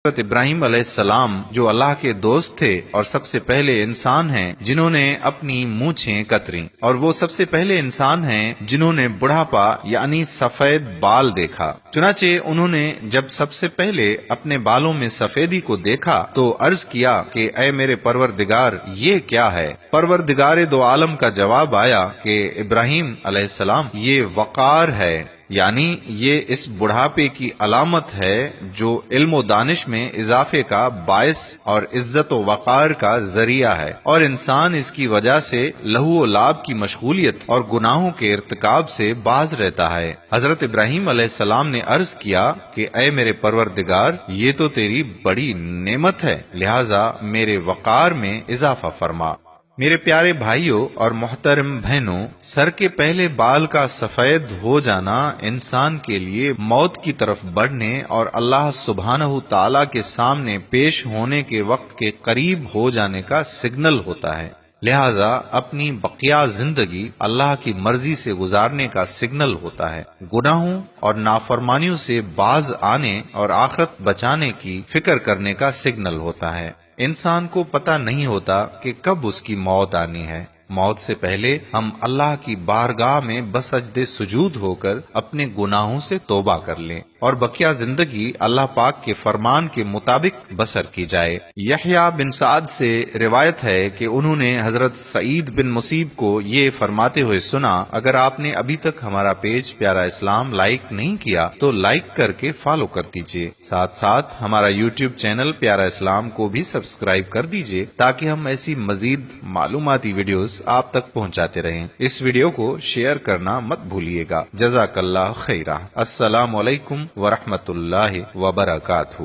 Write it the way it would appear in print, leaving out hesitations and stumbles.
حضرت ابراہیم علیہ السلام جو اللہ کے دوست تھے اور سب سے پہلے انسان ہیں جنہوں نے اپنی مونچھیں کتریں، اور وہ سب سے پہلے انسان ہیں جنہوں نے بڑھاپا یعنی سفید بال دیکھا۔ چنانچہ انہوں نے جب سب سے پہلے اپنے بالوں میں سفیدی کو دیکھا تو عرض کیا کہ اے میرے پروردگار یہ کیا ہے؟ پروردگار دو عالم کا جواب آیا کہ ابراہیم علیہ السلام یہ وقار ہے، یعنی یہ اس بڑھاپے کی علامت ہے جو علم و دانش میں اضافے کا باعث اور عزت و وقار کا ذریعہ ہے، اور انسان اس کی وجہ سے لہو و لعب کی مشغولیت اور گناہوں کے ارتکاب سے باز رہتا ہے۔ حضرت ابراہیم علیہ السلام نے عرض کیا کہ اے میرے پروردگار یہ تو تیری بڑی نعمت ہے، لہذا میرے وقار میں اضافہ فرما۔ میرے پیارے بھائیوں اور محترم بہنوں، سر کے پہلے بال کا سفید ہو جانا انسان کے لیے موت کی طرف بڑھنے اور اللہ سبحانہ تعالیٰ کے سامنے پیش ہونے کے وقت کے قریب ہو جانے کا سگنل ہوتا ہے، لہذا اپنی بقیہ زندگی اللہ کی مرضی سے گزارنے کا سگنل ہوتا ہے، گناہوں اور نافرمانیوں سے باز آنے اور آخرت بچانے کی فکر کرنے کا سگنل ہوتا ہے۔ انسان کو پتہ نہیں ہوتا کہ کب اس کی موت آنی ہے۔ موت سے پہلے ہم اللہ کی بارگاہ میں بسجد سجود ہو کر اپنے گناہوں سے توبہ کر لیں اور بقیہ زندگی اللہ پاک کے فرمان کے مطابق بسر کی جائے۔ یحییٰ بن سعد سے روایت ہے کہ انہوں نے حضرت سعید بن مسیب کو یہ فرماتے ہوئے سنا، اگر آپ نے ابھی تک ہمارا پیج پیارا اسلام لائک نہیں کیا تو لائک کر کے فالو کر دیجئے، ساتھ ساتھ ہمارا یوٹیوب چینل پیارا اسلام کو بھی سبسکرائب کر دیجئے تاکہ ہم ایسی مزید معلوماتی ویڈیوز آپ تک پہنچاتے رہیں۔ اس ویڈیو کو شیئر کرنا مت بھولیے گا۔ جزاک اللہ خیرہ۔ السلام علیکم ورحمۃ اللہ وبرکاتہ۔